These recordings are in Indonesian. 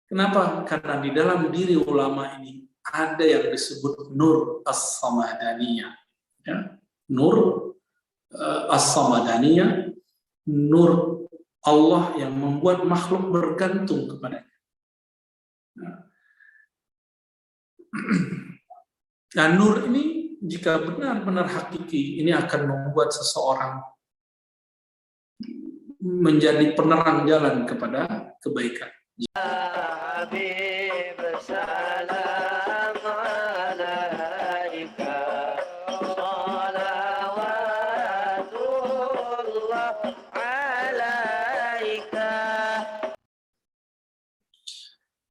Kenapa? Karena di dalam diri ulama ini ada yang disebut nur as-samadaniyah. Ya. Nur as-samadaniyah, nur Allah yang membuat makhluk bergantung kepadanya. Nah, nur ini jika benar-benar hakiki, ini akan membuat seseorang menjadi penerang jalan kepada kebaikan.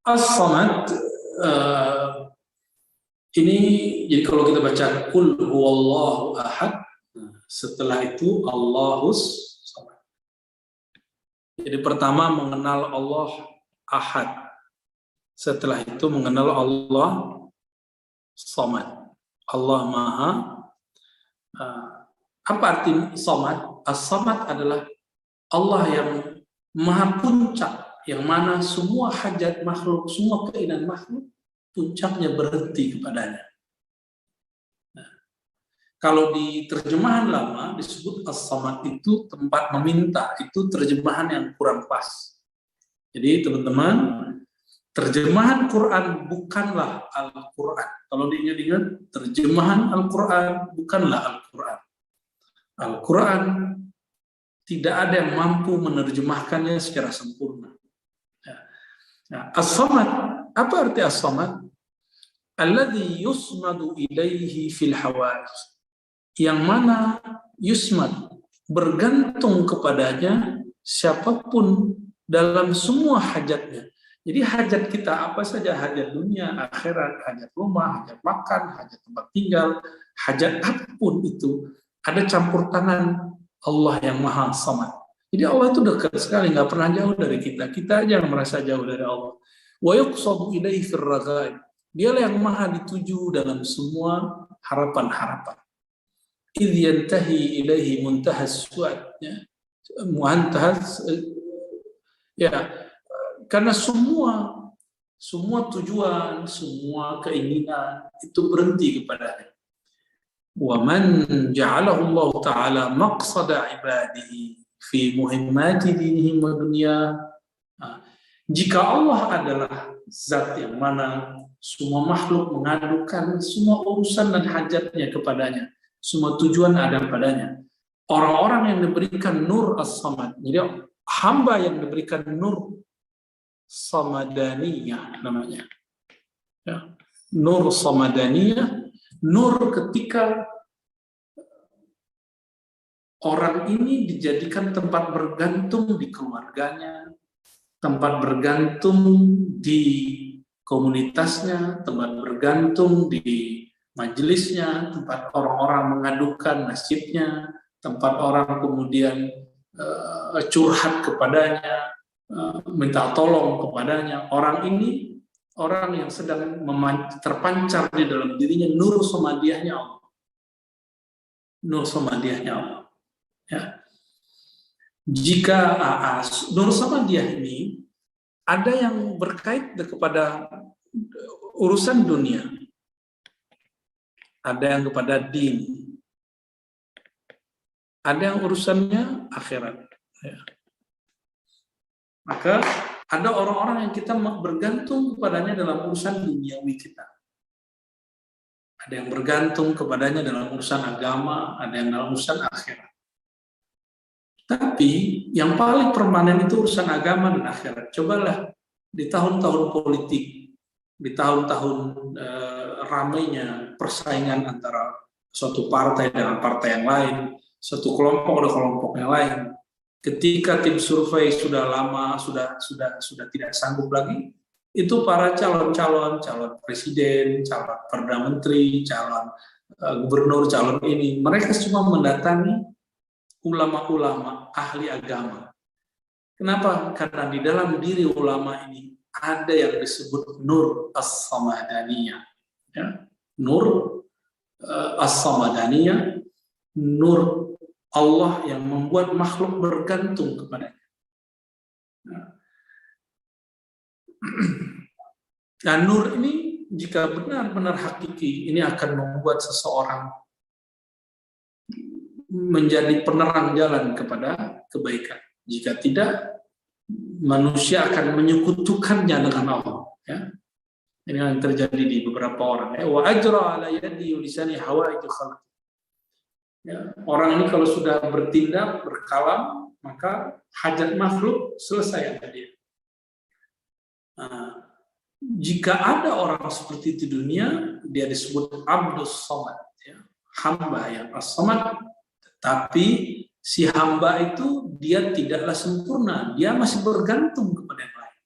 As-Samad ini, jadi kalau kita baca Qul huwallahu ahad, setelah itu Allahus Samad. Jadi pertama mengenal Allah Ahad, setelah itu mengenal Allah Samad, Allah Maha. Apa arti Samad? As-Samad adalah Allah yang Maha Puncak, yang mana semua hajat makhluk, semua keinginan makhluk, puncaknya berhenti kepadanya. Nah, kalau di terjemahan lama disebut As-Samad itu tempat meminta, itu terjemahan yang kurang pas. Jadi teman-teman, terjemahan Quran bukanlah Al-Quran. Kalau diingat-ingat, terjemahan Al-Quran bukanlah Al-Quran. Al-Quran tidak ada yang mampu menerjemahkannya secara sempurna. Nah, As-Samad, apa arti As-Samad? Alladzi yusmadu ilaihi fil hawaij. Yang mana yusmad, bergantung kepadanya siapapun dalam semua hajatnya. Jadi hajat kita apa saja, hajat dunia, akhirat, hajat rumah, hajat makan, hajat tempat tinggal, hajat apapun itu, ada campur tangan Allah yang Maha Samad. Jadi Allah itu dekat sekali, nggak pernah jauh dari kita. Kita aja yang merasa jauh dari Allah. Wa yuqsadu ilaihi fir raghaib. Dialah yang Maha dituju dalam semua harapan-harapan. Idh yantahi ilaihi muntahas su'ad. Ya, karena semua tujuan, semua keinginan itu berhenti kepadanya. Wa man ja'alahu Allah Ta'ala maqsada ibadihi fi muhimmati dinihim wa dunya. Jika Allah adalah zat yang mana semua makhluk mengadukan semua urusan dan hajatnya kepadanya, semua tujuan ada padanya. Orang-orang yang diberikan nur as-samad, jadi hamba yang diberikan nur samadaniyah namanya. Ya. Nur samadaniyah, nur ketika orang ini dijadikan tempat bergantung di keluarganya, tempat bergantung di komunitasnya, tempat bergantung di majelisnya, tempat orang-orang mengadukan nasibnya, tempat orang kemudian curhat kepadanya, minta tolong kepadanya. Orang ini orang yang sedang terpancar di dalam dirinya nur samadiyahnya Allah. Nur samadiyahnya Allah. Ya. Jika nur samadiyah ini ada yang berkait kepada urusan dunia, ada yang kepada din, ada yang urusannya akhirat. Ya. Maka ada orang-orang yang kita bergantung kepadanya dalam urusan duniawi kita. Ada yang bergantung kepadanya dalam urusan agama, ada yang dalam urusan akhirat. Tapi yang paling permanen itu urusan agama dan akhirat. Cobalah di tahun-tahun politik, di tahun-tahun ramainya persaingan antara suatu partai dengan partai yang lain, suatu kelompok dengan kelompok yang lain. Ketika tim survei sudah lama, sudah tidak sanggup lagi, itu para calon presiden, calon perdana menteri, calon gubernur, calon ini, mereka cuma mendatangi ulama-ulama ahli agama. Kenapa? Karena di dalam diri ulama ini ada yang disebut nur as-samadaniyah. Ya? Nur as-samadaniyah, nur Allah yang membuat makhluk bergantung kepadanya. Nah, Dan nur ini jika benar-benar hakiki, ini akan membuat seseorang menjadi penerang jalan kepada kebaikan. Jika tidak, manusia akan menyekutukannya dengan Allah. Ya. Ini yang terjadi di beberapa orang. Wa ajra ala yadi lisani hawaiju khalq. Ya, orang ini kalau sudah bertindak, berkalam, maka hajat makhluk selesai sama dia. Nah, jika ada orang seperti itu di dunia, dia disebut abdus somad, ya, hamba yang as-somad. Tapi si hamba itu dia tidaklah sempurna, dia masih bergantung kepada yang lain.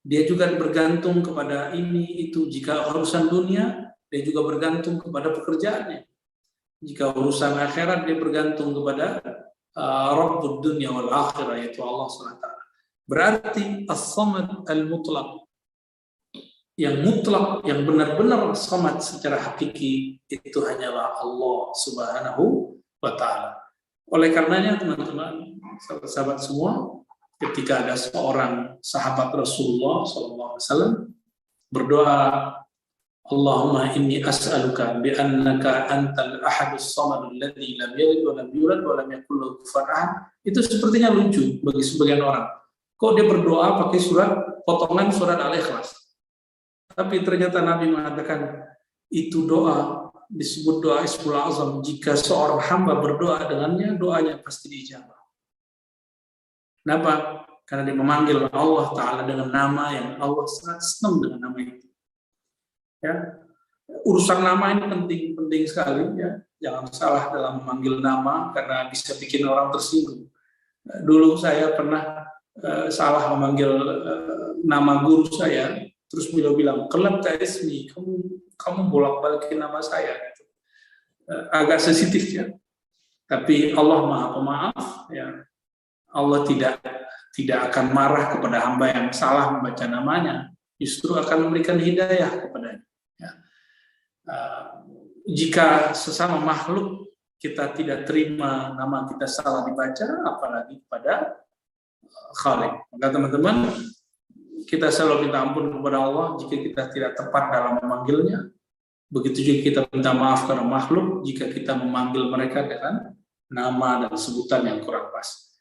Dia juga bergantung kepada ini itu. Jika urusan dunia, dia juga bergantung kepada pekerjaannya. Jika urusan akhirat, dia bergantung kepada Rabbud dunya wal akhirah, yaitu Allah SWT. Berarti as-samad al-mutlaq, yang mutlak, yang benar-benar samad secara hakiki, itu hanyalah Allah Subhanahu wa ta'ala. Oleh karenanya teman-teman, sahabat-sahabat semua, ketika ada seorang sahabat Rasulullah SAW berdoa, Allahumma inni as'aluka bi'annaka antal ahadus samad alladzi lam yalid wa lam yulad wa lam yakul lahu kufuwan ahad. Itu sepertinya lucu bagi sebagian orang. Kok dia berdoa pakai potongan surat Al-Ikhlas? Tapi ternyata Nabi mengatakan itu doa disebut doa Ismul Azam. Jika seorang hamba berdoa dengannya, doanya pasti dijawab. Kenapa? Karena dia memanggil Allah Ta'ala dengan nama yang Allah sangat senang dengan nama itu. Ya. Urusan nama ini penting sekali. Ya. Jangan salah dalam memanggil nama, karena bisa bikin orang tersinggung. Dulu saya pernah salah memanggil nama guru saya, terus beliau bilang, kelab ta'ismi, kamu bolak-balikin nama saya. Gitu. Agak sensitif ya. Tapi Allah Maha Pemaaf, ya. Allah tidak akan marah kepada hamba yang salah membaca namanya, justru akan memberikan hidayah kepadanya. Ya. Jika sesama makhluk kita tidak terima nama kita salah dibaca, apalagi kepada Khalik. Maka teman-teman, kita selalu minta ampun kepada Allah jika kita tidak tepat dalam memanggilnya. Begitu juga kita minta maaf kepada makhluk jika kita memanggil mereka dengan nama dan sebutan yang kurang pas.